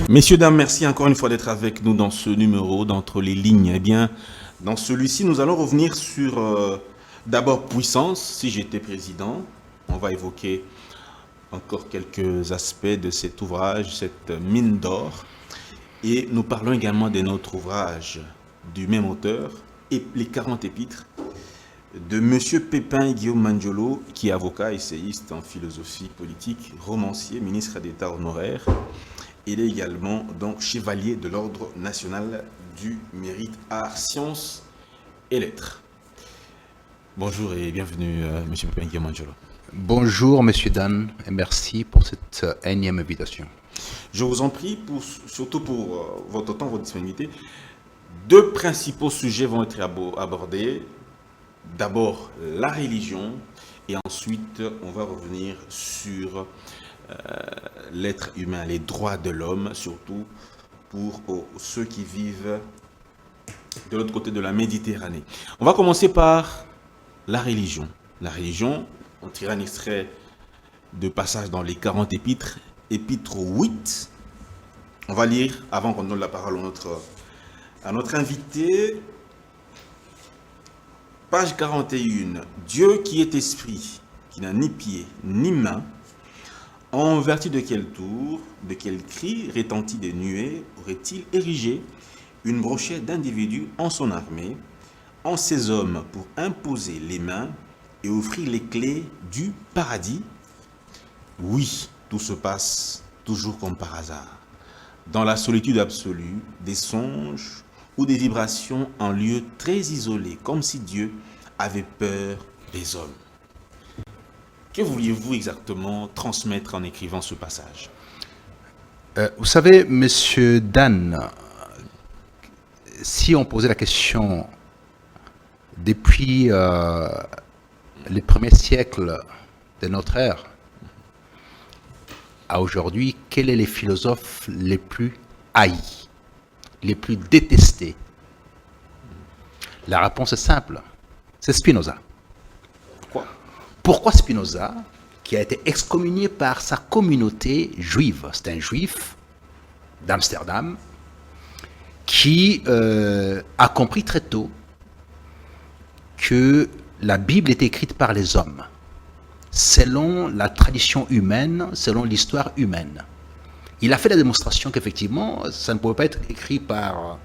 Messieurs, dames, merci encore une fois d'être avec nous dans ce numéro d'Entre les lignes. Eh bien, dans celui-ci, nous allons revenir sur d'abord puissance. Si j'étais président, on va évoquer encore quelques aspects de cet ouvrage, cette mine d'or. Et nous parlons également de notre ouvrage du même auteur, et les 40 épîtres de Monsieur Pépin Guillaume Mandiolo, qui est avocat, essayiste en philosophie politique, romancier, ministre d'État honoraire. Il est également donc chevalier de l'Ordre national du mérite, arts, sciences et lettres. Bonjour et bienvenue, Monsieur Pépin Guillaume Mandiolo. Bonjour, Monsieur Dan, et merci pour cette énième invitation. Je vous en prie, surtout pour votre temps, votre disponibilité. Deux principaux sujets vont être abordés. D'abord, la religion, et ensuite, on va revenir sur l'être humain, les droits de l'homme, surtout pour ceux qui vivent de l'autre côté de la Méditerranée. On va commencer par la religion. La religion, on tire un extrait de passage dans les 40 épîtres, épître 8. On va lire, avant qu'on donne la parole à notre invité, page 41. Dieu qui est esprit, qui n'a ni pied ni main, en vertu de quel tour, de quel cri retentit des nuées aurait-il érigé une brochette d'individus en son armée, en ses hommes pour imposer les mains et offrir les clés du paradis? Oui, tout se passe toujours comme par hasard, dans la solitude absolue, des songes ou des vibrations en lieu très isolé, comme si Dieu avait peur des hommes. Que vouliez-vous exactement transmettre en écrivant ce passage? Vous savez, Monsieur Dan, si on posait la question depuis les premiers siècles de notre ère à aujourd'hui, quels sont les philosophes les plus haïs, les plus détestés? La réponse est simple, c'est Spinoza. Pourquoi Spinoza, qui a été excommunié par sa communauté juive, c'est un juif d'Amsterdam, qui a compris très tôt que la Bible était écrite par les hommes, selon la tradition humaine, selon l'histoire humaine. Il a fait la démonstration qu'effectivement, ça ne pouvait pas être écrit par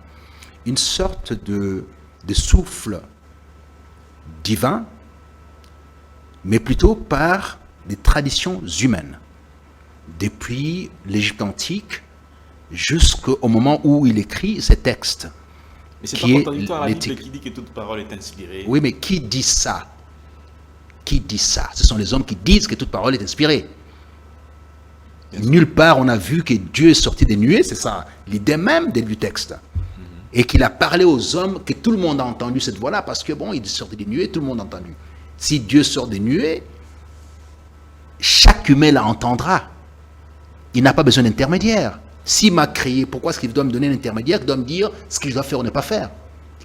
une sorte de souffle divin, mais plutôt par des traditions humaines. Depuis l'Égypte antique jusqu'au moment où il écrit ces textes. Mais c'est pas contradictoire à la Bible qui dit que toute parole est inspirée. Oui, mais qui dit ça? Qui dit ça? Ce sont les hommes qui disent que toute parole est inspirée. Nulle part on a vu que Dieu est sorti des nuées, c'est ça l'idée même du texte. Et qu'il a parlé aux hommes, que tout le monde a entendu cette voix-là, parce que bon, il est sorti des nuées, tout le monde a entendu. Si Dieu sort des nuées, chaque humain l'entendra. Il n'a pas besoin d'intermédiaire. S'il m'a créé, pourquoi est-ce qu'il doit me donner un intermédiaire qui doit me dire ce qu'il doit faire ou ne pas faire?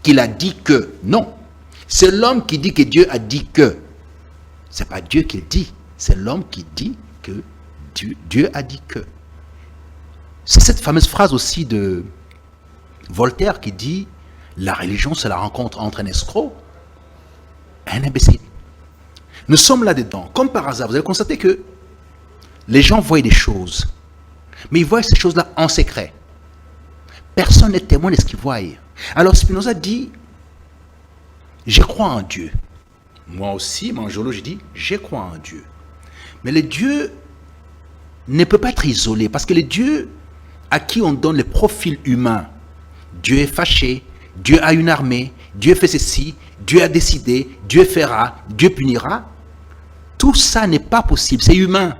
Qu'il a dit que. Non. C'est l'homme qui dit que Dieu a dit que. Ce n'est pas Dieu qui le dit. C'est l'homme qui dit que Dieu a dit que. C'est cette fameuse phrase aussi de Voltaire qui dit « La religion, c'est la rencontre entre un escroc et un imbécile ». Nous sommes là-dedans. Comme par hasard, vous allez constater que les gens voient des choses, mais ils voient ces choses-là en secret. Personne n'est témoin de ce qu'ils voient. Alors Spinoza dit « Je crois en Dieu ». Moi aussi, Mandiolo, je dis « Je crois en Dieu ». Mais le Dieu ne peut pas être isolé, parce que le Dieu à qui on donne le profil humain, Dieu est fâché, Dieu a une armée, Dieu fait ceci, Dieu a décidé, Dieu fera, Dieu punira. Tout ça n'est pas possible, c'est humain.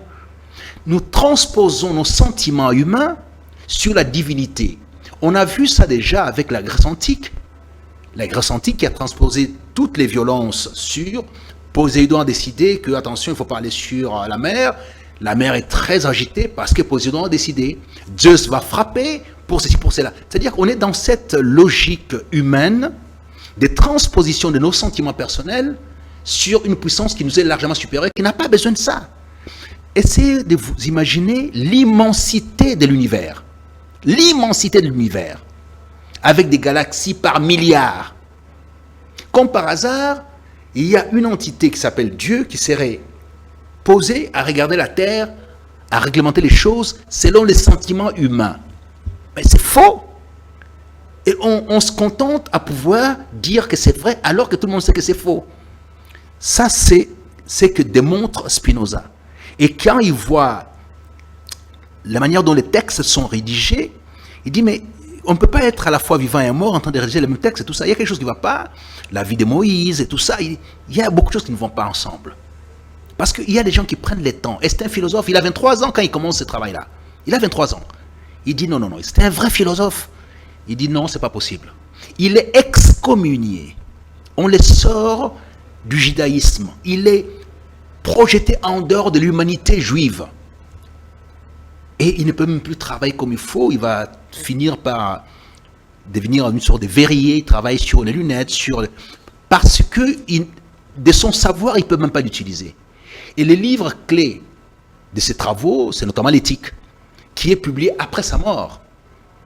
Nous transposons nos sentiments humains sur la divinité. On a vu ça déjà avec la Grèce antique. La Grèce antique qui a transposé toutes les violences sur Poséidon a décidé que, attention, il faut pas aller sur la mer. La mer est très agitée parce que Poséidon a décidé. Zeus va frapper pour ceci, pour cela. C'est-à-dire qu'on est dans cette logique humaine des transpositions de nos sentiments personnels sur une puissance qui nous est largement supérieure, qui n'a pas besoin de ça. Essayez de vous imaginer l'immensité de l'univers. l'immensité de l'univers, avec des galaxies par milliards. Comme par hasard, il y a une entité qui s'appelle Dieu qui serait posée à regarder la Terre, à réglementer les choses selon les sentiments humains. Mais c'est faux. Et on se contente à pouvoir dire que c'est vrai alors que tout le monde sait que c'est faux. Ça, c'est ce que démontre Spinoza. Et quand il voit la manière dont les textes sont rédigés, il dit, mais on ne peut pas être à la fois vivant et mort en train de rédiger les mêmes textes et tout ça. Il y a quelque chose qui ne va pas. La vie de Moïse et tout ça, il y a beaucoup de choses qui ne vont pas ensemble. Parce qu'il y a des gens qui prennent le temps. Et c'est un philosophe, il a 23 ans quand il commence ce travail-là. Il a 23 ans. Il dit non, c'est un vrai philosophe. Il dit non, c'est pas possible. Il est excommunié. On le sort du judaïsme. Il est projeté en dehors de l'humanité juive. Et il ne peut même plus travailler comme il faut. Il va finir par devenir une sorte de verrier. Il travaille sur les lunettes, parce que de son savoir, il ne peut même pas l'utiliser. Et les livres clés de ses travaux, c'est notamment l'éthique, qui est publié après sa mort.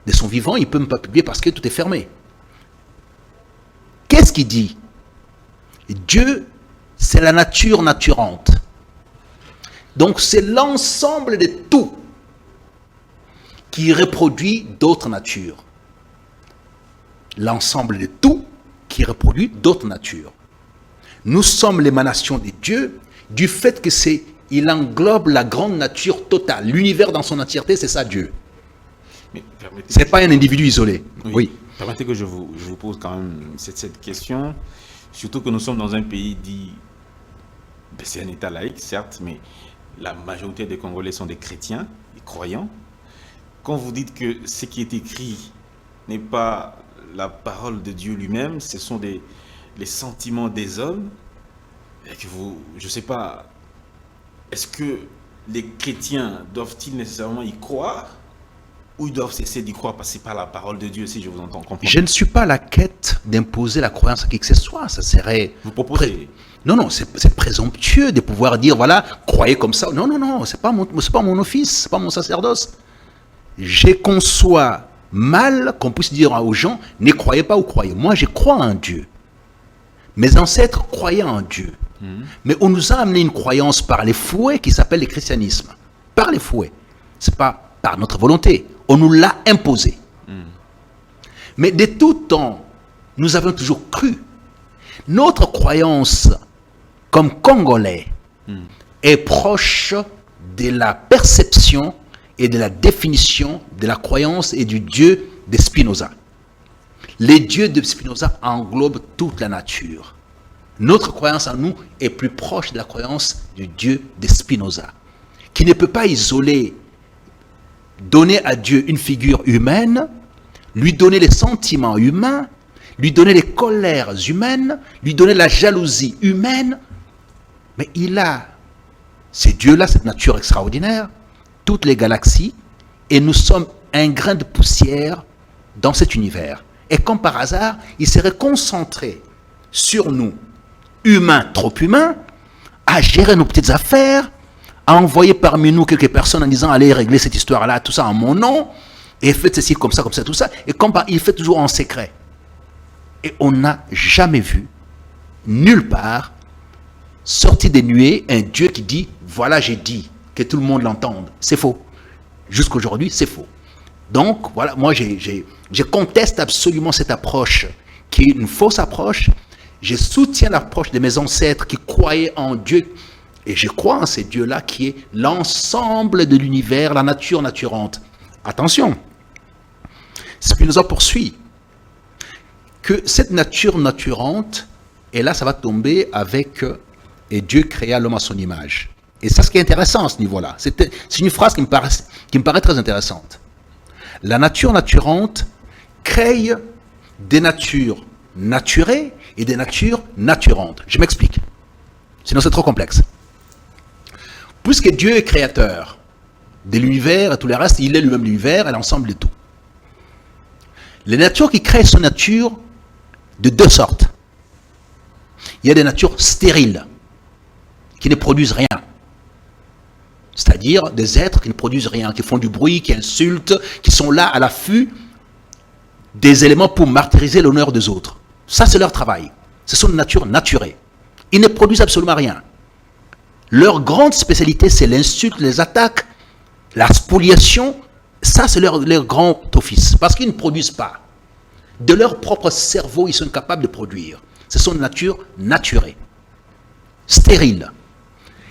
De son vivant, il ne peut même pas publier parce que tout est fermé. Qu'est-ce qu'il dit? Dieu, c'est la nature naturante. Donc c'est l'ensemble de tout qui reproduit d'autres natures. L'ensemble de tout qui reproduit d'autres natures. Nous sommes l'émanation de Dieu du fait que il englobe la grande nature totale. L'univers dans son entièreté, c'est ça Dieu. Ce n'est pas un individu isolé. Oui. Permettez que je vous pose quand même cette question. Surtout que nous sommes dans un pays dit... C'est un État laïque, certes, mais la majorité des Congolais sont des chrétiens, des croyants. Quand vous dites que ce qui est écrit n'est pas la parole de Dieu lui-même, ce sont les sentiments des hommes, et que je ne sais pas, est-ce que les chrétiens doivent-ils nécessairement y croire ou ils doivent cesser d'y croire parce que ce n'est pas la parole de Dieu, si je vous entends comprendre? Je ne suis pas à la quête d'imposer la croyance à qui que ce soit. Ça serait... Vous proposez... Non, c'est présomptueux de pouvoir dire, voilà, croyez comme ça. Non, c'est pas mon office, c'est pas mon sacerdoce. Je conçois mal qu'on puisse dire aux gens, ne croyez pas ou croyez. Moi, je crois en Dieu. Mes ancêtres croyaient en Dieu. Mais on nous a amené une croyance par les fouets qui s'appelle le christianisme. Par les fouets. Ce n'est pas par notre volonté. On nous l'a imposé. Mais de tout temps, nous avons toujours cru. Notre croyance comme Congolais est proche de la perception et de la définition de la croyance et du Dieu de Spinoza. Les dieux de Spinoza englobent toute la nature. Notre croyance en nous est plus proche de la croyance du Dieu de Spinoza, qui ne peut pas isoler, donner à Dieu une figure humaine, lui donner les sentiments humains, lui donner les colères humaines, lui donner la jalousie humaine. Mais il a, ces dieux-là, cette nature extraordinaire, toutes les galaxies, et nous sommes un grain de poussière dans cet univers. Et comme par hasard, il serait concentré sur nous, humains, trop humains, à gérer nos petites affaires, à envoyer parmi nous quelques personnes en disant allez régler cette histoire-là, tout ça en mon nom, et faites ceci comme ça, tout ça. Et comme il fait toujours en secret. Et on n'a jamais vu, nulle part, sorti des nuées, un Dieu qui dit voilà, j'ai dit, que tout le monde l'entende. C'est faux. Jusqu'aujourd'hui, c'est faux. Donc, voilà, moi, je conteste absolument cette approche qui est une fausse approche. Je soutiens l'approche de mes ancêtres qui croyaient en Dieu. Et je crois en ces dieux-là qui est l'ensemble de l'univers, la nature naturante. Attention, Spinoza poursuit que cette nature naturante, et là ça va tomber avec et Dieu créa l'homme à son image. Et ça, ce qui est intéressant à ce niveau-là, c'est une phrase qui me paraît très intéressante. La nature naturante crée des natures naturées et des natures naturantes. Je m'explique. Sinon, c'est trop complexe. Puisque Dieu est créateur de l'univers et tout le reste, il est lui-même l'univers et l'ensemble de tout. Les natures qui créent sont natures de deux sortes. Il y a des natures stériles qui ne produisent rien. C'est-à-dire c'est-à-dire des êtres qui ne produisent rien, qui font du bruit, qui insultent, qui sont là à l'affût des éléments pour martyriser l'honneur des autres. Ça, c'est leur travail. Ce sont de nature naturée. Ils ne produisent absolument rien. Leur grande spécialité, c'est l'insulte, les attaques, la spoliation. Ça, c'est leur grand office. Parce qu'ils ne produisent pas. De leur propre cerveau, ils sont capables de produire. Ce sont de nature naturée, stérile.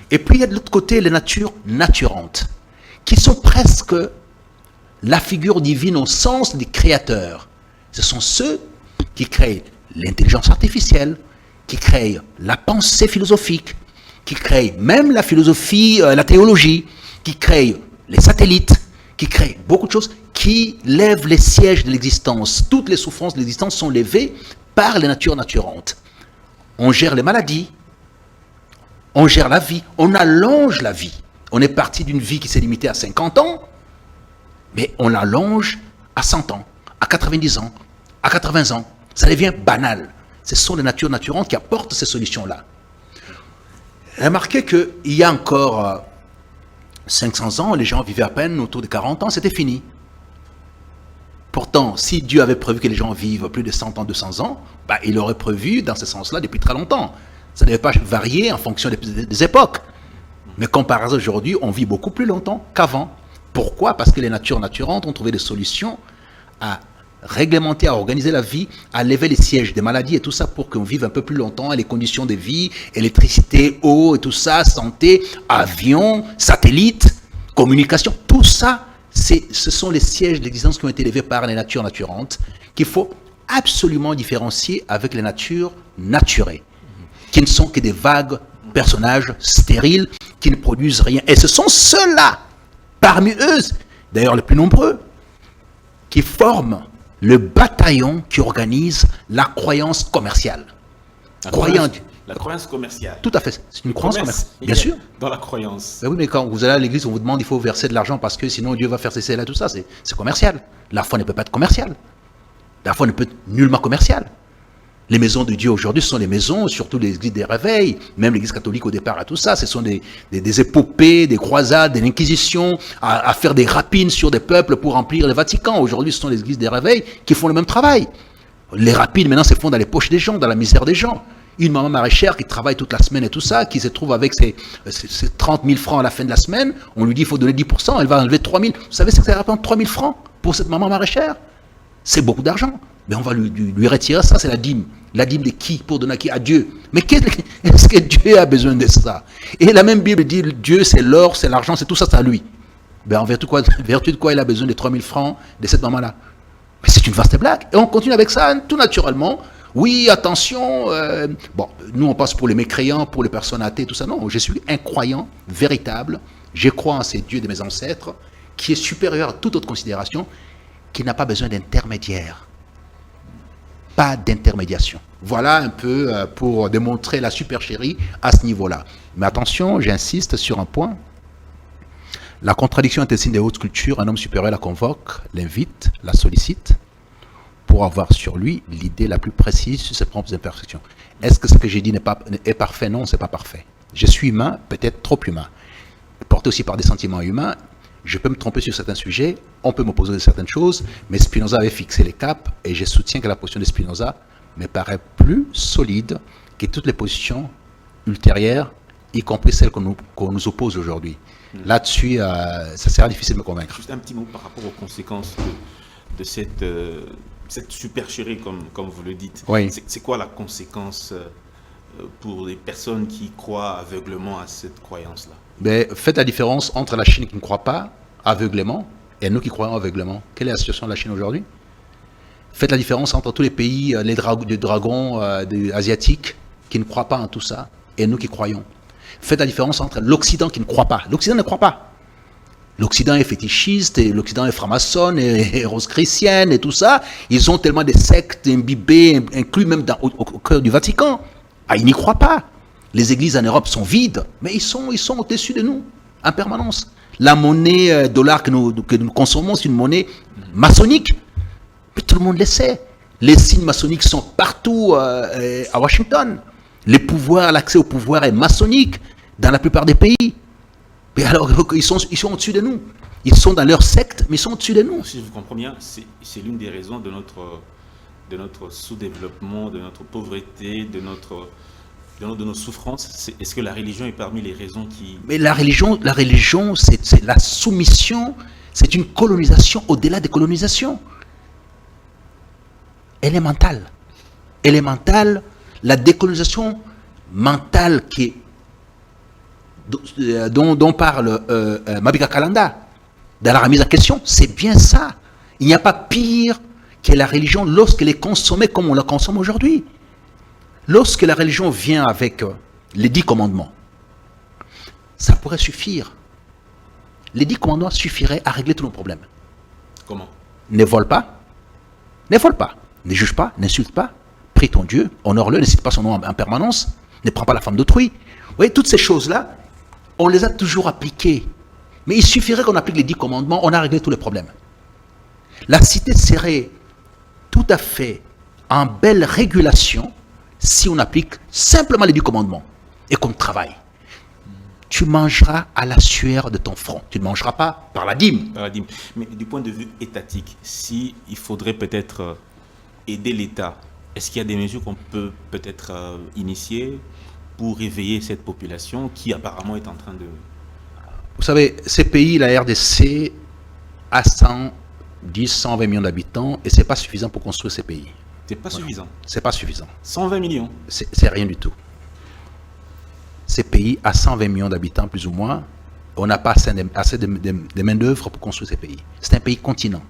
Et puis, il y a de l'autre côté les natures naturantes, qui sont presque la figure divine au sens des créateurs. Ce sont ceux qui créent l'intelligence artificielle, qui créent la pensée philosophique, qui créent même la philosophie, la théologie, qui créent les satellites, qui créent beaucoup de choses, qui lèvent les sièges de l'existence. Toutes les souffrances de l'existence sont levées par les natures naturantes. On gère les maladies, on gère la vie, on allonge la vie. On est parti d'une vie qui s'est limitée à 50 ans, mais on l'allonge à 100 ans, à 90 ans, à 80 ans. Ça devient banal. Ce sont les natures naturantes qui apportent ces solutions-là. Remarquez qu'il y a encore 500 ans, les gens vivaient à peine autour de 40 ans, c'était fini. Pourtant, si Dieu avait prévu que les gens vivent plus de 100 ans, 200 ans, il aurait prévu dans ce sens-là depuis très longtemps. Ça ne devait pas varier en fonction des époques. Mais comme par hasard, aujourd'hui, on vit beaucoup plus longtemps qu'avant. Pourquoi? Parce que les natures naturantes ont trouvé des solutions à réglementer, à organiser la vie, à lever les sièges des maladies et tout ça pour qu'on vive un peu plus longtemps, et les conditions de vie, électricité, eau et tout ça, santé, avions, satellites, communication, tout ça, ce sont les sièges d'existence qui ont été levés par les natures naturantes qu'il faut absolument différencier avec les natures naturées, qui ne sont que des vagues personnages stériles qui ne produisent rien. Et ce sont ceux-là, parmi eux, d'ailleurs les plus nombreux, qui forment le bataillon qui organise la croyance commerciale. La croyance commerciale. Tout à fait. C'est une croyance commerciale. Bien sûr. Dans la croyance. Ben oui, mais quand vous allez à l'église, on vous demande il faut verser de l'argent parce que sinon Dieu va faire cesser là, tout ça. C'est commercial. La foi ne peut pas être commerciale. La foi ne peut être nullement commerciale. Les maisons de Dieu aujourd'hui sont les maisons, surtout les églises des réveils, même l'église catholique au départ à tout ça, ce sont des épopées, des croisades, de l'inquisition, à faire des rapines sur des peuples pour remplir le Vatican. Aujourd'hui, ce sont les églises des réveils qui font le même travail. Les rapines, maintenant, se font dans les poches des gens, dans la misère des gens. Une maman maraîchère qui travaille toute la semaine et tout ça, qui se trouve avec ses 30 000 francs à la fin de la semaine, on lui dit qu'il faut donner 10%, elle va enlever 3 000. Vous savez ce que ça représente 3 000 francs pour cette maman maraîchère? C'est beaucoup d'argent. Mais on va lui retirer ça, c'est la dîme. La dîme de qui? Pour donner à qui? À Dieu. Mais est-ce que Dieu a besoin de ça? Et la même Bible dit, Dieu c'est l'or, c'est l'argent, c'est tout ça, c'est à lui. En vertu de quoi il a besoin de 3 000 francs de cette maman-là? Mais c'est une vaste blague. Et on continue avec ça, tout naturellement. Oui, attention, nous on passe pour les mécréants, pour les personnes athées, tout ça. Non, je suis un croyant véritable. Je crois en ces dieux de mes ancêtres, qui est supérieur à toute autre considération, qui n'a pas besoin d'intermédiaire. Pas d'intermédiation. Voilà un peu pour démontrer la supercherie à ce niveau-là. Mais attention, j'insiste sur un point. La contradiction intestine des hautes cultures, un homme supérieur la convoque, l'invite, la sollicite, pour avoir sur lui l'idée la plus précise sur ses propres imperfections. Est-ce que ce que j'ai dit est parfait? Non, c'est pas parfait. Je suis humain, peut-être trop humain. Porté aussi par des sentiments humains, je peux me tromper sur certains sujets, on peut m'opposer de certaines choses, mais Spinoza avait fixé les caps et je soutiens que la position de Spinoza me paraît plus solide que toutes les positions ultérieures, y compris celles qu'on nous oppose aujourd'hui. Là-dessus, ça sera difficile de me convaincre. Juste un petit mot par rapport aux conséquences de cette supercherie, comme vous le dites. Oui. C'est quoi la conséquence pour les personnes qui croient aveuglement à cette croyance-là? Faites la différence entre la Chine qui ne croit pas aveuglément et nous qui croyons aveuglément. Quelle est la situation de la Chine aujourd'hui? Faites la différence entre tous les pays, les dragons asiatiques qui ne croient pas en tout ça et nous qui croyons. Faites la différence entre l'Occident qui ne croit pas. L'Occident ne croit pas. L'Occident est fétichiste, et l'Occident est franc-maçonne, et rose-chrétienne, et tout ça. Ils ont tellement de sectes imbibées, inclus même au cœur du Vatican. Ils n'y croient pas. Les églises en Europe sont vides, mais ils sont au-dessus de nous, en permanence. La monnaie dollar que nous consommons, c'est une monnaie maçonnique. Mais tout le monde le sait. Les signes maçonniques sont partout à Washington. L'accès au pouvoir est maçonnique dans la plupart des pays. Mais alors, ils sont au-dessus de nous. Ils sont dans leur secte, mais ils sont au-dessus de nous. Si je vous comprends bien, c'est l'une des raisons de notre sous-développement, de notre pauvreté, de nos souffrances. Est-ce que la religion est parmi les raisons qui... Mais la religion, c'est la soumission, c'est une colonisation au-delà des colonisations. Elle est mentale. Elle est mentale. La décolonisation mentale dont parle Mabika Kalanda dans la remise en question, c'est bien ça. Il n'y a pas pire que la religion lorsqu'elle est consommée comme on la consomme aujourd'hui. Lorsque la religion vient avec les 10 commandements, ça pourrait suffire. Les 10 commandements suffiraient à régler tous nos problèmes. Comment? Ne vole pas, ne juge pas, n'insulte pas, prie ton Dieu, honore-le, ne cite pas son nom en permanence, ne prends pas la femme d'autrui. Vous voyez, toutes ces choses-là, on les a toujours appliquées. Mais il suffirait qu'on applique les 10 commandements, on a réglé tous les problèmes. La cité serait tout à fait en belle régulation si on applique simplement les 10 commandements et qu'on travaille. Tu mangeras à la sueur de ton front. Tu ne mangeras pas par la dîme. Par la dîme. Mais du point de vue étatique, si il faudrait peut-être aider l'État, est-ce qu'il y a des mesures qu'on peut peut-être initier pour réveiller cette population qui apparemment est en train de... Vous savez, ces pays, la RDC, a 110, 120 millions d'habitants et ce n'est pas suffisant pour construire ces pays. C'est pas suffisant. C'est pas suffisant. 120 millions. C'est rien du tout. Ces pays à 120 millions d'habitants, plus ou moins, on n'a pas assez de main-d'œuvre pour construire ces pays. C'est un pays continent.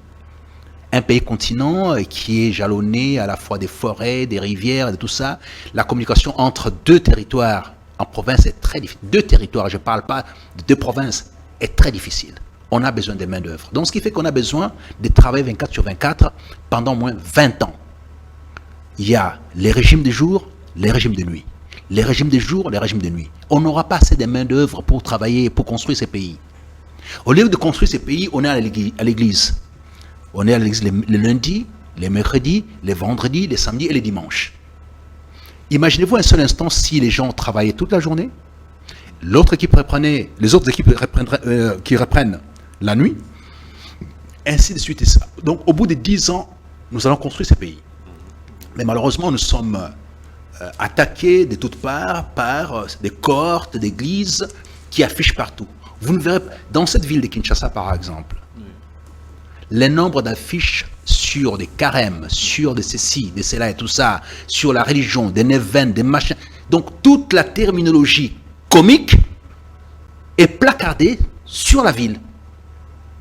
Un pays continent qui est jalonné à la fois des forêts, des rivières, de tout ça. La communication entre 2 territoires en province est très difficile. 2 territoires, je ne parle pas de 2 provinces, est très difficile. On a besoin de main-d'œuvre. Donc, ce qui fait qu'on a besoin de travailler 24 sur 24 pendant au moins 20 ans. Il y a les régimes de jour, les régimes de nuit. Les régimes de jour, les régimes de nuit. On n'aura pas assez de main-d'œuvre pour travailler, pour construire ces pays. Au lieu de construire ces pays, on est à l'église. On est à l'église les lundis, les mercredis, les vendredis, les samedis et les dimanches. Imaginez-vous un seul instant si les gens travaillaient toute la journée, les autres équipes qui reprennent la nuit, ainsi de suite et ça. Donc au bout de 10 ans, nous allons construire ces pays. Mais malheureusement, nous sommes attaqués de toutes parts par des cohortes d'églises qui affichent partout. Vous ne verrez pas, dans cette ville de Kinshasa par exemple, les nombres d'affiches sur des carèmes, sur de ceci, de cela et tout ça, sur la religion, des nevens, des machins. Donc toute la terminologie comique est placardée sur la ville.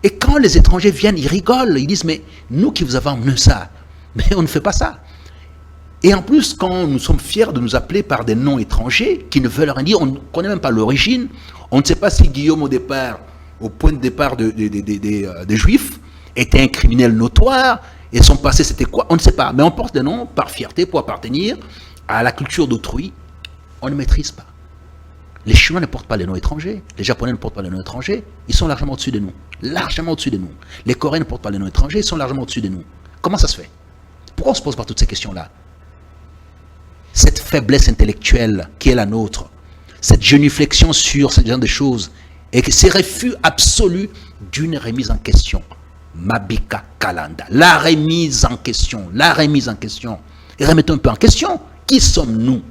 Et quand les étrangers viennent, ils rigolent, ils disent, mais nous qui vous avons emmené ça, mais on ne fait pas ça. Et en plus, quand nous sommes fiers de nous appeler par des noms étrangers qui ne veulent rien dire, on ne connaît même pas l'origine, on ne sait pas si Guillaume au point de départ des Juifs, était un criminel notoire, et son passé c'était quoi, on ne sait pas. Mais on porte des noms par fierté pour appartenir à la culture d'autrui, on ne maîtrise pas. Les Chinois ne portent pas les noms étrangers, les Japonais ne portent pas les noms étrangers, ils sont largement au-dessus de nous. Largement au-dessus de nous. Les Coréens ne portent pas les noms étrangers, ils sont largement au-dessus de nous. Comment ça se fait? Pourquoi on se pose pas toutes ces questions-là? Cette faiblesse intellectuelle qui est la nôtre, cette genuflexion sur ce genre de choses, et que ces refus absolus d'une remise en question. Mabika Kalanda, la remise en question. Et remettons un peu en question, qui sommes-nous?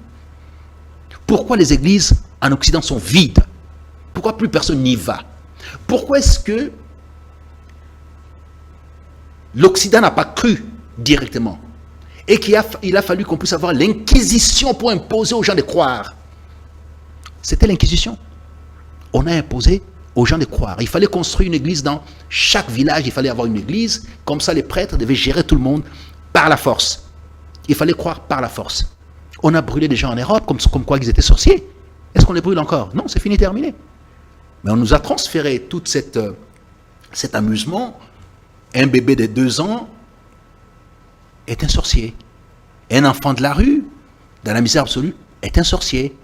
Pourquoi les églises en Occident sont vides? Pourquoi plus personne n'y va? Pourquoi est-ce que l'Occident n'a pas cru directement? Et qu'il a fallu qu'on puisse avoir l'inquisition pour imposer aux gens de croire. C'était l'inquisition. On a imposé aux gens de croire. Il fallait construire une église dans chaque village, il fallait avoir une église. Comme ça, les prêtres devaient gérer tout le monde par la force. Il fallait croire par la force. On a brûlé des gens en Europe comme quoi ils étaient sorciers. Est-ce qu'on les brûle encore? Non, c'est fini, terminé. Mais on nous a transféré tout cet amusement. Un bébé de 2 ans est un sorcier. Un enfant de la rue, dans la misère absolue, est un sorcier.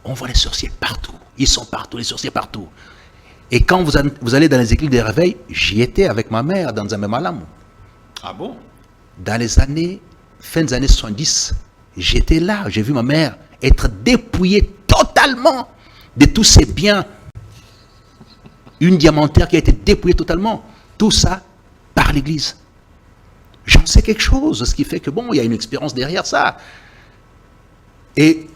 On voit les sorciers partout. Ils sont partout, les sorciers partout. Et quand vous allez dans les églises des réveils, j'y étais avec ma mère dans un même alam. Ah bon? Dans les fin des années 70, j'étais là. J'ai vu ma mère être dépouillée totalement de tous ses biens. une diamantaire qui a été dépouillée totalement. Tout ça par l'Église. J'en sais quelque chose, ce qui fait que bon, il y a une expérience derrière ça. Et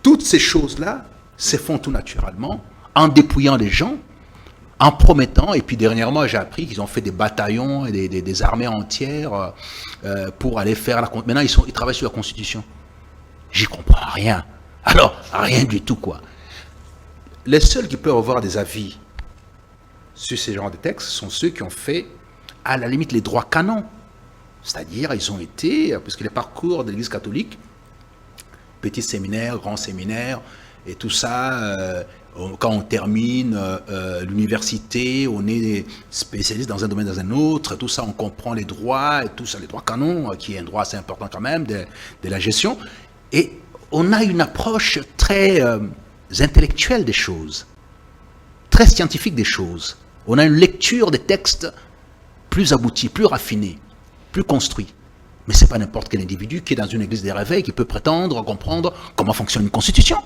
toutes ces choses-là se font tout naturellement, en dépouillant les gens, en promettant, et puis dernièrement j'ai appris qu'ils ont fait des bataillons et des armées entières pour aller faire la... Maintenant ils travaillent sur la Constitution. J'y comprends rien. Alors, rien du tout quoi. Les seuls qui peuvent avoir des avis sur ces genres de textes sont ceux qui ont fait, à la limite, les droits canons. C'est-à-dire, ils ont été, puisque les parcours de l'Église catholique, petit séminaire, grand séminaire, et tout ça, quand on termine l'université, on est spécialiste dans un domaine, dans un autre, tout ça, on comprend les droits, et tout ça, les droits canons, qui est un droit assez important quand même de la gestion. Et on a une approche très intellectuelle des choses, très scientifique des choses. On a une lecture des textes plus aboutie, plus raffinée, plus construite. Mais ce n'est pas n'importe quel individu qui est dans une église des réveils qui peut prétendre comprendre comment fonctionne une constitution.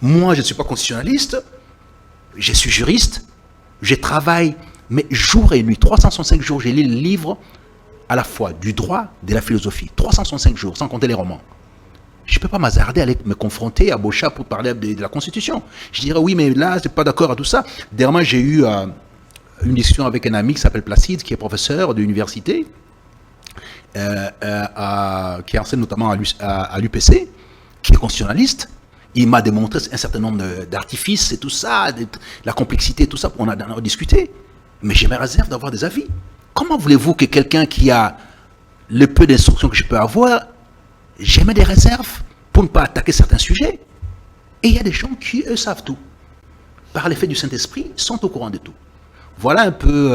Moi, je ne suis pas constitutionnaliste, je suis juriste, je travaille, mais jour et nuit, 365 jours, j'ai lu le livre à la fois du droit, de la philosophie, 365 jours, sans compter les romans. Je ne peux pas m'hasarder à aller me confronter à Beauchamp pour parler de la Constitution. Je dirais oui, mais là, je ne suis pas d'accord à tout ça. Dernièrement, j'ai eu une discussion avec un ami qui s'appelle Placide, qui est professeur d'université, qui enseigne notamment à l'UPC, qui est constitutionnaliste. Il m'a démontré un certain nombre d'artifices et tout ça, la complexité, tout ça, on en a discuté. Mais j'ai mes réserves d'avoir des avis. Comment voulez-vous que quelqu'un qui a le peu d'instructions que je peux avoir, j'ai des réserves pour ne pas attaquer certains sujets? Et il y a des gens qui, eux, savent tout. Par l'effet du Saint-Esprit, sont au courant de tout. Voilà un peu,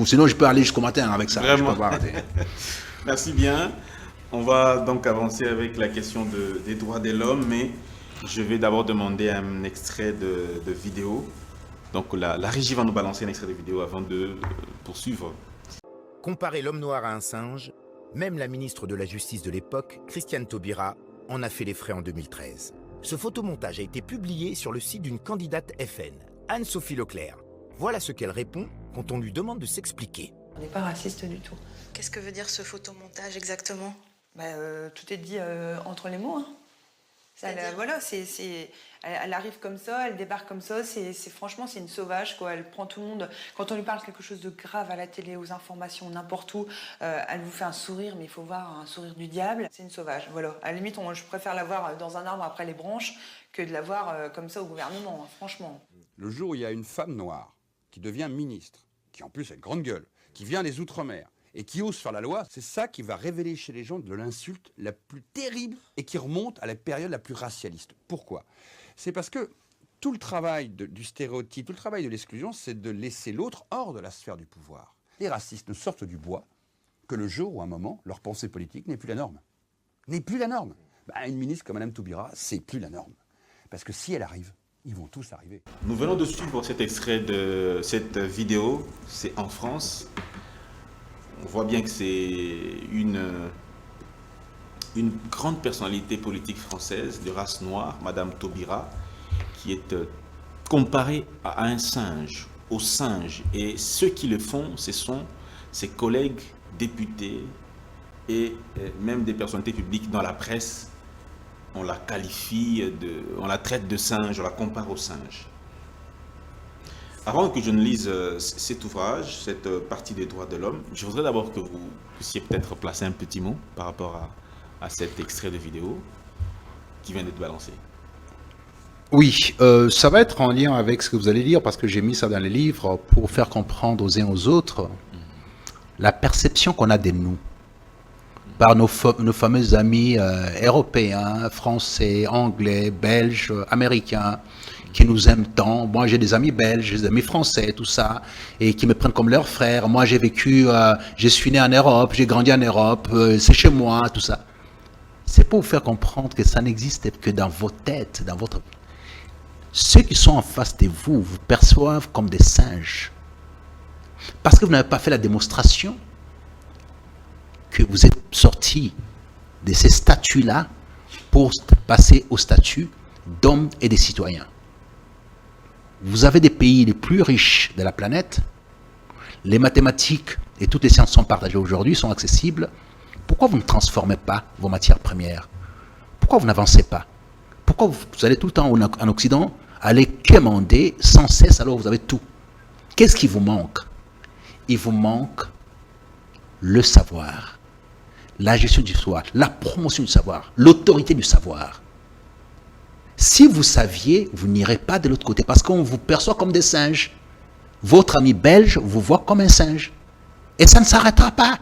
sinon je peux aller jusqu'au matin avec ça. Vraiment. Je peux pas arrêter. Merci bien. On va donc avancer avec la question des droits de l'homme, mais je vais d'abord demander un extrait de vidéo. Donc la régie va nous balancer un extrait de vidéo avant de poursuivre. Comparer l'homme noir à un singe, même la ministre de la Justice de l'époque, Christiane Taubira, en a fait les frais en 2013. Ce photomontage a été publié sur le site d'une candidate FN, Anne-Sophie Leclerc. Voilà ce qu'elle répond quand on lui demande de s'expliquer. On n'est pas raciste du tout. Qu'est-ce que veut dire ce photomontage exactement? Tout est dit entre les mots. Hein. Ça, voilà, elle arrive comme ça, elle débarque comme ça. Franchement, c'est une sauvage, quoi. Elle prend tout le monde. Quand on lui parle quelque chose de grave à la télé, aux informations, n'importe où, elle vous fait un sourire, mais il faut voir un sourire du diable. C'est une sauvage. Voilà. À la limite, je préfère la voir dans un arbre après les branches que de la voir comme ça au gouvernement, hein, franchement. Le jour où il y a une femme noire qui devient ministre, qui en plus a une grande gueule, qui vient des Outre-mer et qui ose faire la loi, c'est ça qui va révéler chez les gens de l'insulte la plus terrible et qui remonte à la période la plus racialiste. Pourquoi? C'est parce que tout le travail du stéréotype, tout le travail de l'exclusion, c'est de laisser l'autre hors de la sphère du pouvoir. Les racistes ne sortent du bois que le jour où, à un moment, leur pensée politique n'est plus la norme. N'est plus la norme. Une ministre comme Mme Taubira, c'est plus la norme. Parce que si elle arrive, ils vont tous arriver. Nous venons de suivre cet extrait de cette vidéo, c'est en France. On voit bien que c'est une grande personnalité politique française de race noire, Madame Taubira, qui est comparée à un singe, au singe. Et ceux qui le font, ce sont ses collègues députés et même des personnalités publiques dans la presse. On la qualifie, on la traite de singe, on la compare au singe. Avant que je ne lise cet ouvrage, cette partie des droits de l'homme, je voudrais d'abord que vous puissiez peut-être placer un petit mot par rapport à cet extrait de vidéo qui vient d'être balancé. Oui, ça va être en lien avec ce que vous allez lire, parce que j'ai mis ça dans les livres pour faire comprendre aux uns aux autres la perception qu'on a de nous par nos fameux amis européens, français, anglais, belges, américains, qui nous aiment tant. Moi, j'ai des amis belges, j'ai des amis français, tout ça, et qui me prennent comme leurs frères. Moi, j'ai vécu, je suis né en Europe, j'ai grandi en Europe, c'est chez moi, tout ça. C'est pour vous faire comprendre que ça n'existe que dans vos têtes, dans votre... Ceux qui sont en face de vous vous perçoivent comme des singes. Parce que vous n'avez pas fait la démonstration que vous êtes sortis de ces statuts-là pour passer au statut d'hommes et des citoyens. vous avez des pays les plus riches de la planète, les mathématiques et toutes les sciences sont partagées aujourd'hui, sont accessibles. Pourquoi vous ne transformez pas vos matières premières? Pourquoi vous n'avancez pas? Pourquoi vous allez tout le temps en Occident aller quémander sans cesse alors vous avez tout? Qu'est-ce qui vous manque? Il vous manque le savoir, la gestion du savoir, la promotion du savoir, l'autorité du savoir. Si vous saviez, vous n'irez pas de l'autre côté parce qu'on vous perçoit comme des singes. Votre ami belge vous voit comme un singe. Et ça ne s'arrêtera pas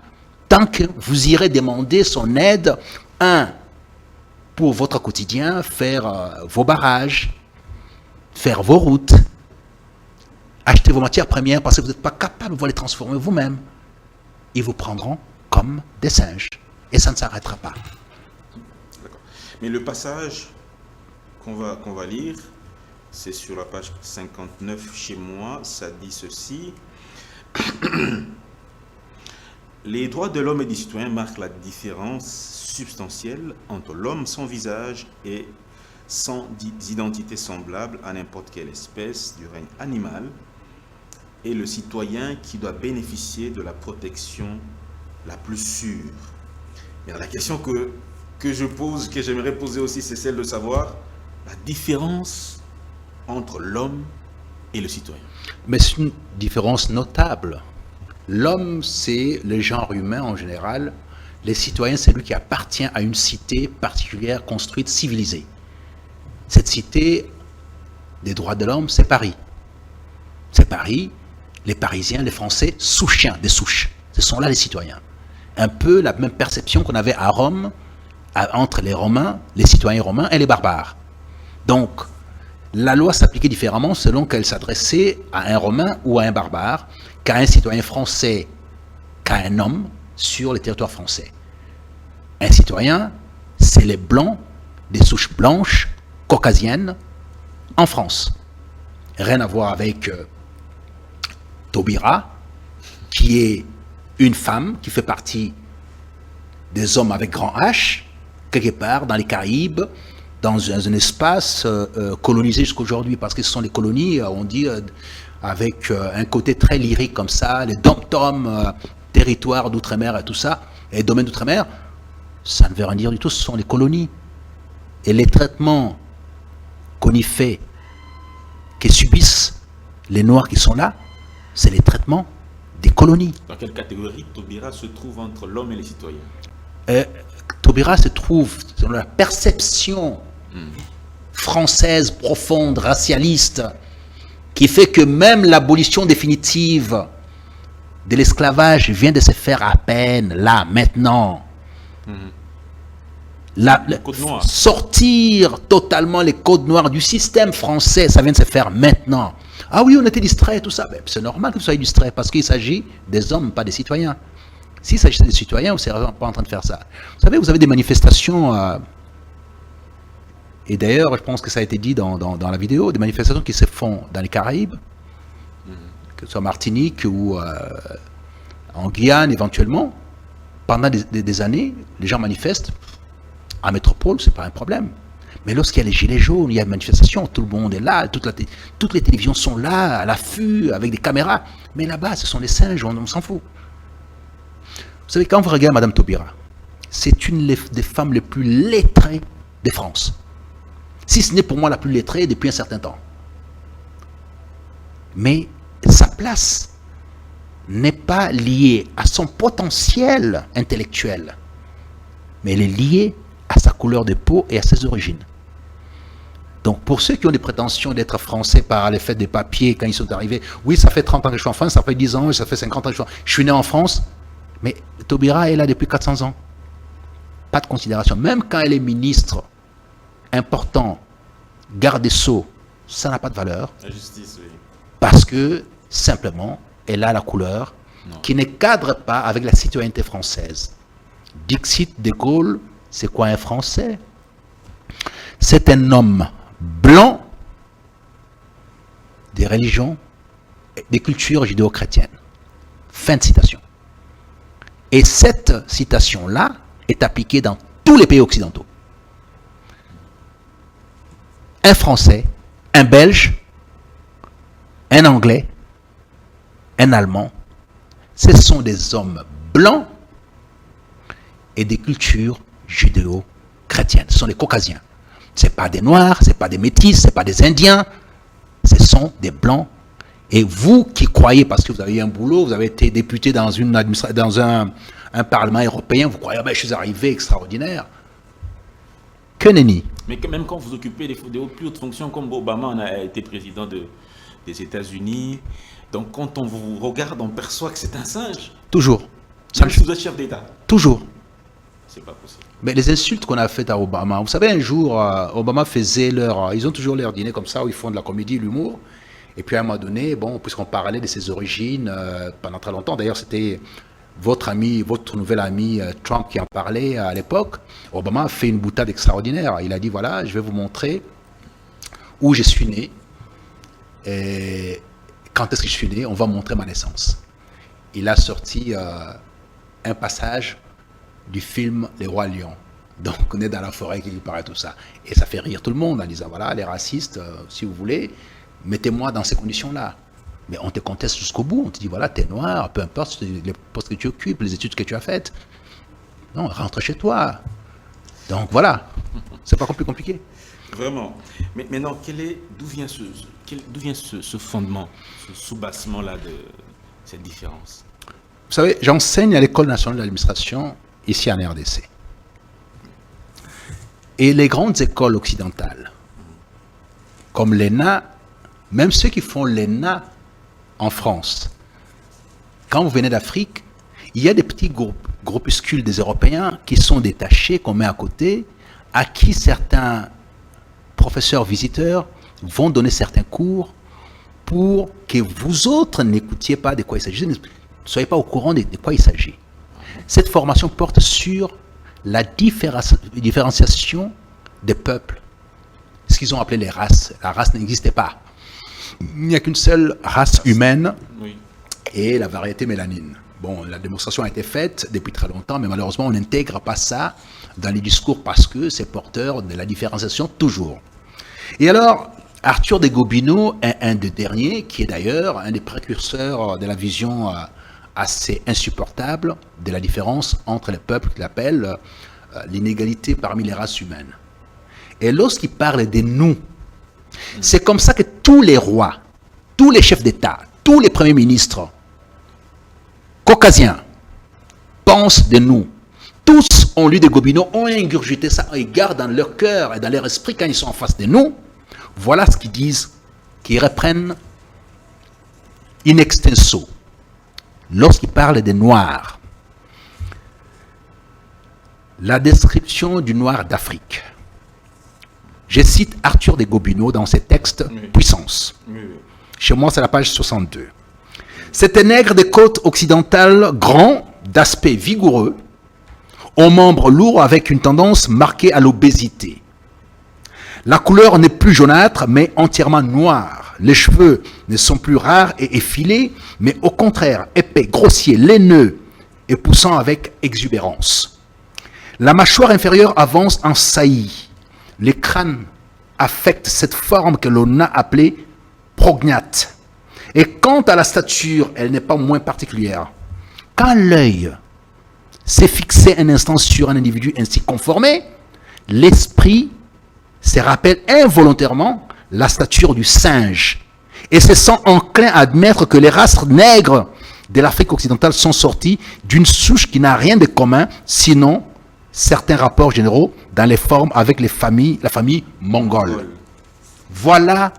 tant que vous irez demander son aide, pour votre quotidien, faire vos barrages, faire vos routes, acheter vos matières premières parce que vous n'êtes pas capable de les transformer vous-même. Ils vous prendront comme des singes. Et ça ne s'arrêtera pas. D'accord. Mais le passage qu'on va lire, c'est sur la page 59 chez moi, ça dit ceci. Les droits de l'homme et du citoyen marquent la différence substantielle entre l'homme sans visage et sans identité semblable à n'importe quelle espèce du règne animal et le citoyen qui doit bénéficier de la protection la plus sûre. Mais la question que je pose, que j'aimerais poser aussi, c'est celle de savoir la différence entre l'homme et le citoyen. Mais c'est une différence notable. L'homme, c'est le genre humain en général. Les citoyens, c'est lui qui appartient à une cité particulière, construite, civilisée. Cette cité des droits de l'homme, c'est Paris. C'est Paris, les Parisiens, les Français, souchiens, des souches. Ce sont là les citoyens. Un peu la même perception qu'on avait à Rome, entre les Romains, les citoyens romains et les barbares. Donc, la loi s'appliquait différemment selon qu'elle s'adressait à un Romain ou à un barbare, qu'à un citoyen français, qu'à un homme sur les territoires français. Un citoyen, c'est les blancs, des souches blanches, caucasiennes, en France. Rien à voir avec Taubira, qui est une femme qui fait partie des hommes avec grand H, quelque part dans les Caraïbes, dans un espace colonisé jusqu'aujourd'hui, parce que ce sont les colonies, on dit, avec un côté très lyrique comme ça, les dom-toms, territoires d'outre-mer et tout ça, et domaines d'outre-mer, ça ne veut rien dire du tout, ce sont les colonies. Et les traitements qu'on y fait, que subissent les Noirs qui sont là, c'est les traitements des colonies. Dans quelle catégorie Taubira se trouve entre l'homme et les citoyens? Taubira se trouve dans la perception française profonde, racialiste, qui fait que même l'abolition définitive de l'esclavage vient de se faire à peine, là, maintenant. Sortir totalement les codes noirs du système français, ça vient de se faire maintenant. Ah oui, on était distraits, tout ça. C'est normal que vous soyez distraits, parce qu'il s'agit des hommes, pas des citoyens. S'il s'agissait des citoyens, vous ne seriez pas en train de faire ça. Vous savez, vous avez des manifestations, et d'ailleurs, je pense que ça a été dit dans la vidéo, des manifestations qui se font dans les Caraïbes, que ce soit en Martinique ou en Guyane éventuellement. Pendant des années, les gens manifestent. En métropole, ce n'est pas un problème. Mais lorsqu'il y a les gilets jaunes, il y a une manifestation, tout le monde est là, toutes les télévisions sont là, à l'affût, avec des caméras. Mais là-bas, ce sont les singes, on s'en fout. Vous savez, quand vous regardez Madame Taubira, c'est une des femmes les plus lettrées de France. Si ce n'est pour moi la plus lettrée depuis un certain temps. Mais sa place n'est pas liée à son potentiel intellectuel, mais elle est liée à sa couleur de peau et à ses origines. Donc pour ceux qui ont des prétentions d'être français par le fait des papiers quand ils sont arrivés, oui, ça fait 30 ans que je suis en France, ça fait 10 ans, ça fait 50 ans que je suis né en France, mais Taubira est là depuis 400 ans. Pas de considération. Même quand elle est ministre important, garde des sceaux, ça n'a pas de valeur. La justice, oui. Parce que, simplement, elle a la couleur qui ne cadre pas avec la citoyenneté française. Dixit de Gaulle, c'est quoi un Français? C'est un homme blanc des religions, des cultures judéo-chrétiennes. Fin de citation. Et cette citation-là est appliquée dans tous les pays occidentaux. Un Français, un Belge, un Anglais, un Allemand, ce sont des hommes blancs et des cultures judéo-chrétiennes. Ce sont les Caucasiens. Ce n'est pas des Noirs, ce n'est pas des Métis, ce n'est pas des Indiens. Ce sont des Blancs. Et vous qui croyez, parce que vous avez eu un boulot, vous avez été député dans un parlement européen, vous croyez, je suis arrivé extraordinaire. Que nenni. Mais même quand vous occupez des plus hautes fonctions, comme Obama on a été président des États-Unis, donc quand on vous regarde, on perçoit que c'est un singe. Toujours. Même si vous êtes chef d'État. Toujours. C'est pas possible. Mais les insultes qu'on a faites à Obama, vous savez, un jour, Obama faisait ils ont toujours leur dîner comme ça, où ils font de la comédie, l'humour. Et puis à un moment donné, puisqu'on parlait de ses origines pendant très longtemps, d'ailleurs c'était votre nouvel ami Trump qui en parlait à l'époque, Obama a fait une boutade extraordinaire. Il a dit, voilà, je vais vous montrer où je suis né. Et quand est-ce que je suis né, on va montrer ma naissance. Il a sorti un passage du film Les Rois Lions. Donc on est dans la forêt qui paraît tout ça. Et ça fait rire tout le monde en disant, voilà, les racistes, si vous voulez, mettez-moi dans ces conditions-là. Mais on te conteste jusqu'au bout. On te dit, voilà, t'es noir, peu importe les postes que tu occupes, les études que tu as faites. Non, rentre chez toi. Donc voilà, c'est pas plus compliqué. Vraiment. Mais maintenant, d'où vient ce fondement, ce soubassement-là de cette différence? Vous savez, j'enseigne à l'École nationale de l'administration, ici en RDC. Et les grandes écoles occidentales, comme l'ENA, même ceux qui font l'ENA en France, quand vous venez d'Afrique, il y a des petits groupuscules des Européens qui sont détachés, qu'on met à côté, à qui certains professeurs visiteurs vont donner certains cours pour que vous autres n'écoutiez pas de quoi il s'agit, ne soyez pas au courant de quoi il s'agit. Cette formation porte sur la différenciation des peuples, ce qu'ils ont appelé les races. La race n'existait pas. Il n'y a qu'une seule race humaine, oui, et la variété mélanine. Bon, la démonstration a été faite depuis très longtemps, mais malheureusement, on n'intègre pas ça dans les discours parce que c'est porteur de la différenciation toujours. Et alors, Arthur de Gobineau, un des derniers, qui est d'ailleurs un des précurseurs de la vision assez insupportable de la différence entre les peuples, qu'il appelle l'inégalité parmi les races humaines. Et lorsqu'il parle de nous, c'est comme ça que tous les rois, tous les chefs d'État, tous les premiers ministres caucasiens pensent de nous. Tous ont lu de Gobineau, ont ingurgité ça, ils gardent dans leur cœur et dans leur esprit quand ils sont en face de nous. Voilà ce qu'ils disent, qu'ils reprennent in extenso. Lorsqu'ils parlent des Noirs, la description du Noir d'Afrique. Je cite Arthur de Gobineau dans ses textes Puissance. Chez moi, c'est la page 62. C'était nègre des côtes occidentales, grand, d'aspect vigoureux, aux membres lourds avec une tendance marquée à l'obésité. La couleur n'est plus jaunâtre, mais entièrement noire. Les cheveux ne sont plus rares et effilés, mais au contraire épais, grossiers, laineux et poussant avec exubérance. La mâchoire inférieure avance en saillie. Les crânes affectent cette forme que l'on a appelée prognate. Et quant à la stature, elle n'est pas moins particulière. Quand l'œil s'est fixé un instant sur un individu ainsi conformé, l'esprit se rappelle involontairement la stature du singe et se sent enclin à admettre que les races nègres de l'Afrique occidentale sont sorties d'une souche qui n'a rien de commun, sinon certains rapports généraux dans les formes avec la famille mongole. Voilà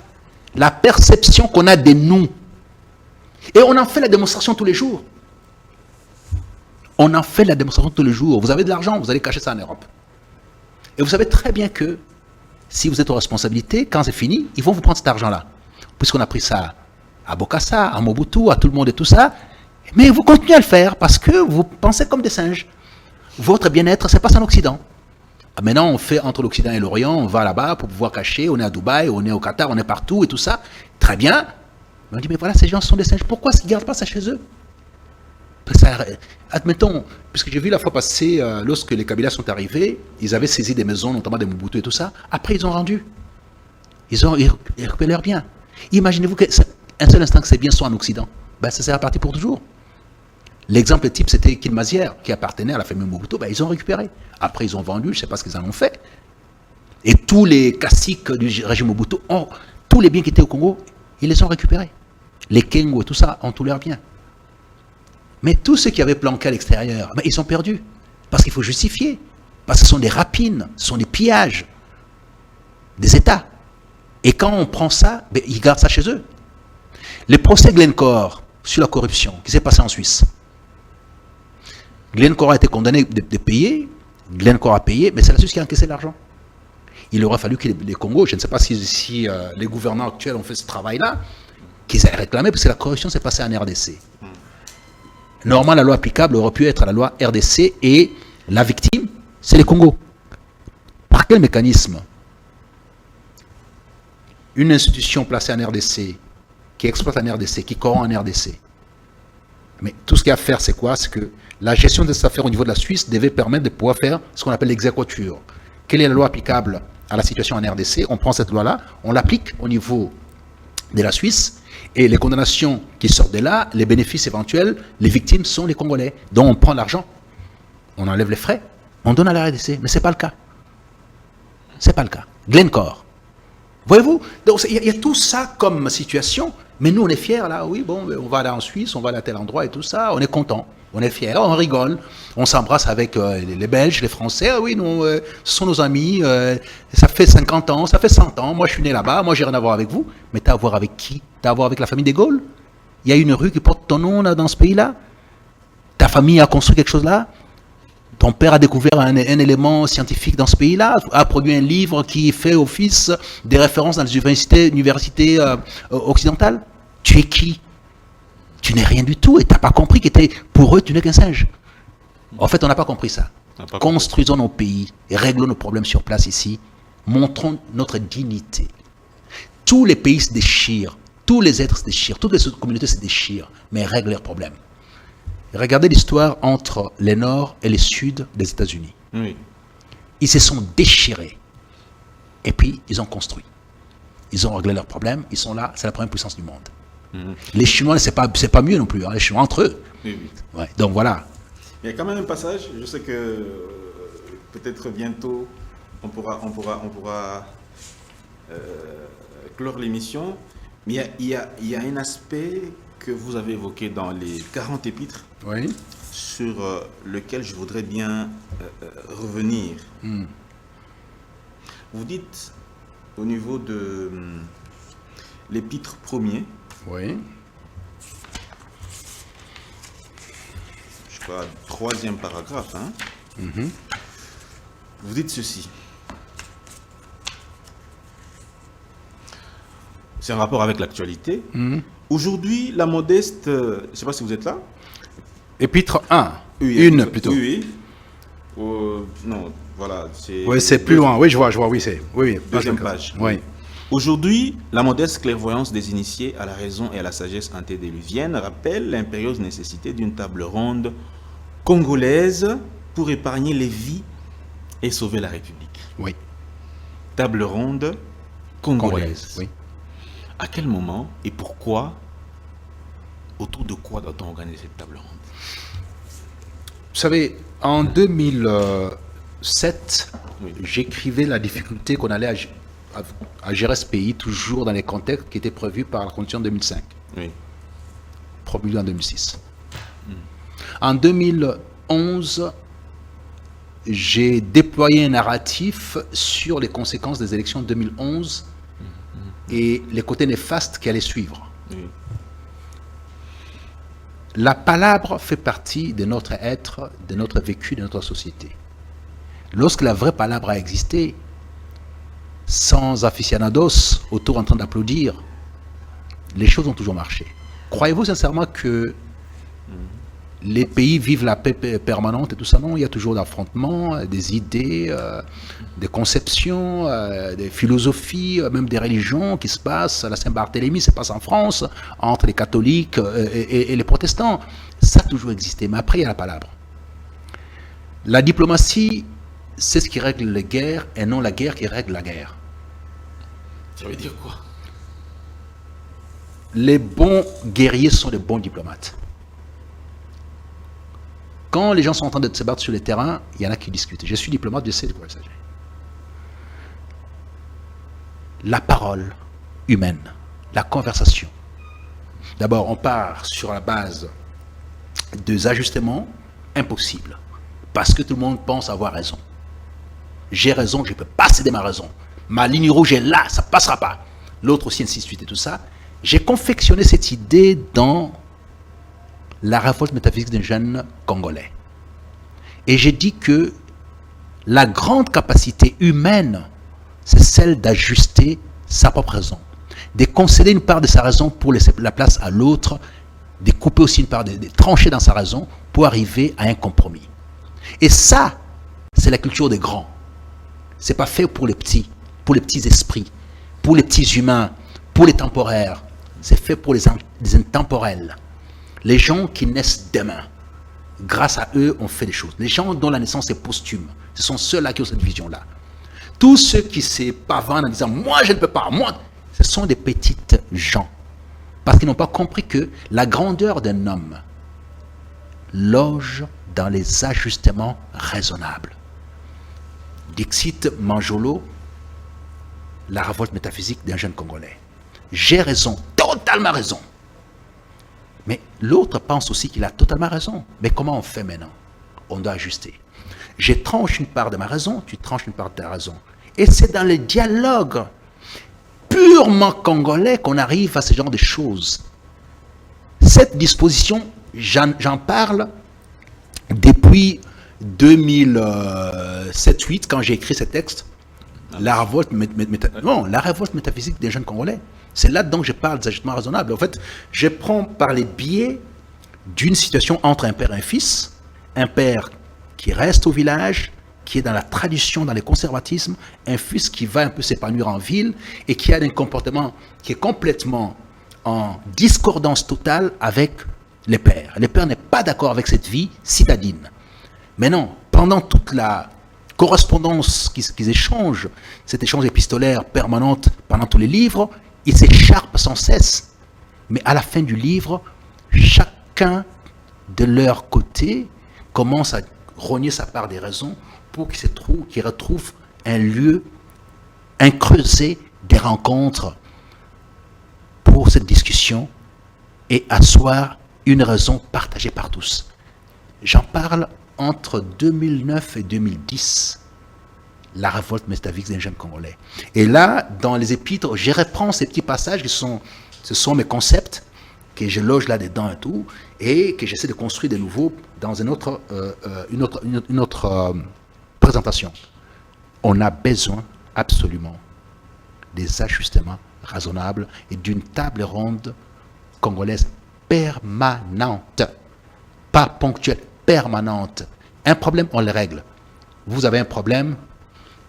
la perception qu'on a de nous. Et on en fait la démonstration tous les jours. On en fait la démonstration tous les jours. Vous avez de l'argent, vous allez cacher ça en Europe. Et vous savez très bien que si vous êtes aux responsabilités, quand c'est fini, ils vont vous prendre cet argent-là. Puisqu'on a pris ça à Bokassa, à Mobutu, à tout le monde et tout ça. Mais vous continuez à le faire parce que vous pensez comme des singes. Votre bien-être, c'est pas en Occident. Maintenant, on fait entre l'Occident et l'Orient, on va là-bas pour pouvoir cacher, on est à Dubaï, on est au Qatar, on est partout et tout ça. Très bien. Mais on dit, mais voilà, ces gens sont des singes. Pourquoi ils ne gardent pas ça chez eux? Admettons, puisque j'ai vu la fois passée, lorsque les Kabila sont arrivés, ils avaient saisi des maisons, notamment des Mobutu et tout ça. Après, ils ont rendu. Ils ont récupéré leurs biens. Imaginez-vous que un seul instant que ces biens sont en Occident, ben, ça s'est reparti pour toujours. L'exemple type, c'était Kilmazière, qui appartenait à la famille Mobutu. Ben, ils ont récupéré. Après, ils ont vendu, je ne sais pas ce qu'ils en ont fait. Et tous les caciques du régime Mobutu, tous les biens qui étaient au Congo, ils les ont récupérés. Les Kengo et tout ça ont tous leurs biens. Mais tous ceux qui avaient planqué à l'extérieur, ben, ils sont perdus. Parce qu'il faut justifier. Parce que ce sont des rapines, ce sont des pillages des États. Et quand on prend ça, ben, ils gardent ça chez eux. Le procès Glencore sur la corruption qui s'est passé en Suisse. Glencore a été condamné de payer, Glencore a payé, mais c'est la Suisse qui a encaissé l'argent. Il aurait fallu que les Congos, je ne sais pas si les gouvernants actuels ont fait ce travail-là, qu'ils aient réclamé, parce que la corruption s'est passée en RDC. Normalement, la loi applicable aurait pu être la loi RDC et la victime, c'est les Congos. Par quel mécanisme une institution placée en RDC, qui exploite en RDC, qui corrompt en RDC, mais tout ce qu'il y a à faire, c'est quoi? C'est que la gestion de cette affaire au niveau de la Suisse devait permettre de pouvoir faire ce qu'on appelle l'exécution. Quelle est la loi applicable à la situation en RDC? On prend cette loi-là, on l'applique au niveau de la Suisse, et les condamnations qui sortent de là, les bénéfices éventuels, les victimes sont les Congolais. Donc on prend l'argent, on enlève les frais, on donne à la RDC, mais ce n'est pas le cas. Ce n'est pas le cas. Glencore. Voyez-vous? Donc il y a tout ça comme situation, mais nous on est fiers là, oui, bon, on va aller en Suisse, on va aller à tel endroit et tout ça, on est content, on est fiers, on rigole, on s'embrasse avec les Belges, les Français, ah oui, nous, ce sont nos amis, ça fait 50 ans, ça fait 100 ans, moi je suis né là-bas, moi j'ai rien à voir avec vous, mais t'as à voir avec qui? T'as à voir avec la famille de Gaulle? Il y a une rue qui porte ton nom là, dans ce pays-là? Ta famille a construit quelque chose là? Ton père a découvert un élément scientifique dans ce pays-là, a produit un livre qui fait office des références dans les universités occidentales. Tu es qui? Tu n'es rien du tout et tu n'as pas compris que pour eux, tu n'es qu'un singe. En fait, on n'a pas compris ça. Construisons nos pays, réglons nos problèmes sur place ici, montrons notre dignité. Tous les pays se déchirent, tous les êtres se déchirent, toutes les communautés se déchirent, mais règlent leurs problèmes. Regardez l'histoire entre les Nord et les Sud des États-Unis. Oui. Ils se sont déchirés. Et puis, ils ont construit. Ils ont réglé leurs problèmes. Ils sont là. C'est la première puissance du monde. Les Chinois, c'est pas mieux non plus. Hein, les Chinois entre eux. Oui, oui. Ouais, donc voilà. Il y a quand même un passage. Je sais que peut-être bientôt, on pourra clore l'émission. Mais il y a un aspect que vous avez évoqué dans les 40 épîtres, Oui. sur lequel je voudrais bien revenir. Vous dites, au niveau de l'épître premier, Oui. je crois, 3e paragraphe, hein, vous dites ceci. C'est en rapport avec l'actualité. Aujourd'hui, la modeste... je ne sais pas si vous êtes là. Épître 1. Oui, Une plutôt. Oui, oui. Non, voilà. Oui, c'est plus loin. Oui, je vois, oui, c'est. Oui, Deuxième page. Oui. Aujourd'hui, la modeste clairvoyance des initiés à la raison et à la sagesse antédiluvienne rappelle l'impérieuse nécessité d'une table ronde congolaise pour épargner les vies et sauver la République. Oui. Table ronde congolaise. Oui. À quel moment et pourquoi, autour de quoi doit-on organiser cette table ronde? Vous savez, en 2007, Oui. j'écrivais la difficulté qu'on allait à gérer ce pays, toujours dans les contextes qui étaient prévus par la Constitution de 2005, Oui. promulguée en 2006. En 2011, j'ai déployé un narratif sur les conséquences des élections de 2011 et les côtés néfastes qui allaient suivre. Oui. La palabre fait partie de notre être, de notre vécu, de notre société. Lorsque la vraie palabre a existé, sans aficionados autour en train d'applaudir, les choses ont toujours marché. Croyez-vous sincèrement que les pays vivent la paix permanente et tout ça? Non, il y a toujours d'affrontements, des idées, des conceptions, des philosophies, même des religions qui se passent. La Saint-Barthélemy se passe en France, entre les catholiques et les protestants. Ça a toujours existé, mais après il y a la palabre. La diplomatie, c'est ce qui règle les guerres et non la guerre qui règle la guerre. Ça veut dire quoi? les bons guerriers sont les bons diplomates. Quand les gens sont en train de se battre sur le terrain, il y en a qui discutent. Je suis diplomate, je sais de quoi il s'agit. La parole humaine, la conversation. D'abord, on part sur la base des ajustements impossibles, parce que tout le monde pense avoir raison. J'ai raison, je ne peux pas céder ma raison. Ma ligne rouge est là, ça ne passera pas. L'autre aussi, ainsi de suite et tout ça. J'ai confectionné cette idée dans la révolte métaphysique d'un jeune Congolais. Et j'ai dit que la grande capacité humaine, c'est celle d'ajuster sa propre raison, de concéder une part de sa raison pour laisser la place à l'autre, de couper aussi une part, de trancher dans sa raison pour arriver à un compromis. Et ça, c'est la culture des grands. C'est pas fait pour les petits esprits, pour les petits humains, pour les temporaires. C'est fait pour les intemporels. Les gens qui naissent demain. Grâce à eux, on fait des choses. Les gens dont la naissance est posthume. Ce sont ceux-là qui ont cette vision-là. Tous ceux qui se pavanent en disant « moi je ne peux pas, moi », ce sont des petites gens. Parce qu'ils n'ont pas compris que la grandeur d'un homme loge dans les ajustements raisonnables. Dixit Manjolo, la révolte métaphysique d'un jeune Congolais. J'ai raison, totalement raison. Mais l'autre pense aussi qu'il a totalement raison. Mais comment on fait maintenant? On doit ajuster. Je tranche une part de ma raison, tu tranches une part de ta raison. Et c'est dans le dialogue purement congolais qu'on arrive à ce genre de choses. Cette disposition, j'en parle depuis 2007-2008, quand j'ai écrit ce texte, la révolte métaphysique des jeunes Congolais. C'est là-dedans que je parle des ajustements raisonnables. En fait, je prends par les biais d'une situation entre un père et un père qui reste au village, qui est dans la tradition, dans le conservatisme, un fils qui va un peu s'épanouir en ville et qui a un comportement qui est complètement en discordance totale avec les pères. Le père n'est pas d'accord avec cette vie citadine. Mais non, pendant toute la correspondance qu'ils échangent, cet échange épistolaire permanente pendant tous les livres, ils s'écharpent sans cesse. Mais à la fin du livre, chacun de leur côté commence à rogner sa part des raisons pour qu'ils retrouvent un lieu, un creuset des rencontres pour cette discussion et asseoir une raison partagée par tous. J'en parle entre 2009 et 2010, la révolte métaphysique des jeunes Congolais. Et là, dans les épîtres, je reprends ces petits passages ce sont mes concepts que je loge là-dedans et tout, et que j'essaie de construire de nouveau dans une autre présentation. On a besoin absolument des ajustements raisonnables et d'une table ronde congolaise permanente, pas ponctuelle, permanente. Un problème, on le règle. Vous avez un problème,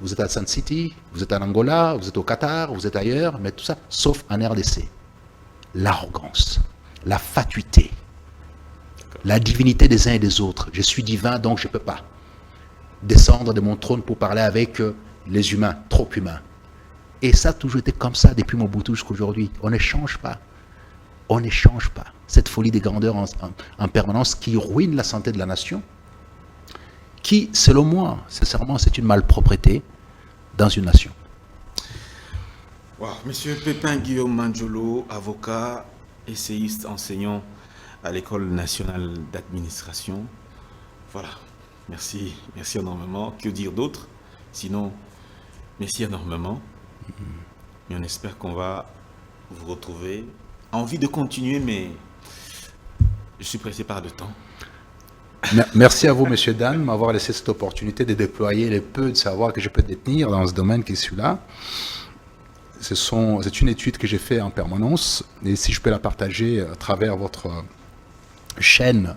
vous êtes à Sun City, vous êtes en Angola, vous êtes au Qatar, vous êtes ailleurs, mais tout ça, sauf en RDC. L'arrogance, la fatuité, la divinité des uns et des autres. Je suis divin, donc je ne peux pas descendre de mon trône pour parler avec les humains, trop humains. Et ça a toujours été comme ça depuis Mobutu jusqu'à aujourd'hui. On ne change pas. On ne change pas. Cette folie des grandeurs en permanence qui ruine la santé de la nation, qui, selon moi, sincèrement, c'est une malpropreté dans une nation. Wow. Monsieur Pépin Guillaume Manjolo, avocat, essayiste, enseignant à l'École nationale d'administration. Voilà. Merci énormément. Que dire d'autre? Sinon, merci énormément. Mais on espère qu'on va vous retrouver. Envie de continuer, mais je suis pressé par le temps. Merci à vous, Monsieur Dan, de m'avoir laissé cette opportunité de déployer le peu de savoir que je peux détenir dans ce domaine qui est celui-là. C'est une étude que j'ai faite en permanence, et si je peux la partager à travers votre chaîne,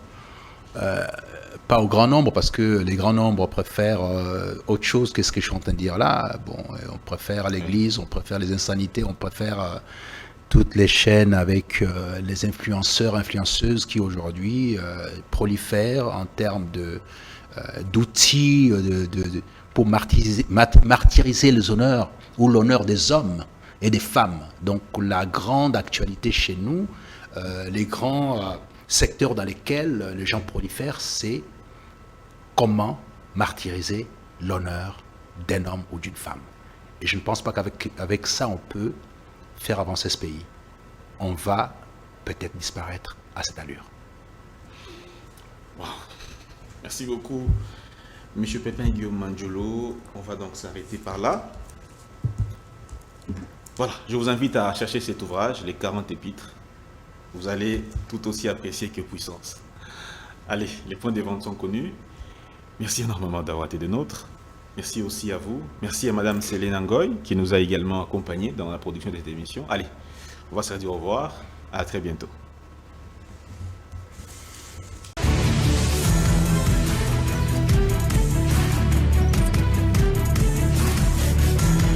pas au grand nombre, parce que les grands nombres préfèrent autre chose que ce que je suis en train de dire là. Bon, on préfère l'Église, on préfère les insanités, on préfère toutes les chaînes avec les influenceurs, influenceuses qui aujourd'hui prolifèrent en termes d'outils pour martyriser les honneurs ou l'honneur des hommes et des femmes. Donc la grande actualité chez nous, les grands secteurs dans lesquels les gens prolifèrent, c'est comment martyriser l'honneur d'un homme ou d'une femme. Et je ne pense pas qu'avec ça, on peut faire avancer ce pays. On va peut-être disparaître à cette allure. Wow. Merci beaucoup, M. Pépin Guillaume Mandiolo. On va donc s'arrêter par là. Voilà, je vous invite à chercher cet ouvrage, les 40 épîtres. Vous allez tout aussi apprécier que Puissance. Allez, les points de vente sont connus. Merci énormément d'avoir été des nôtres. Merci aussi à vous. Merci à Madame Céline Ngoy qui nous a également accompagnés dans la production de cette émission. Allez, on va se dire au revoir. À très bientôt.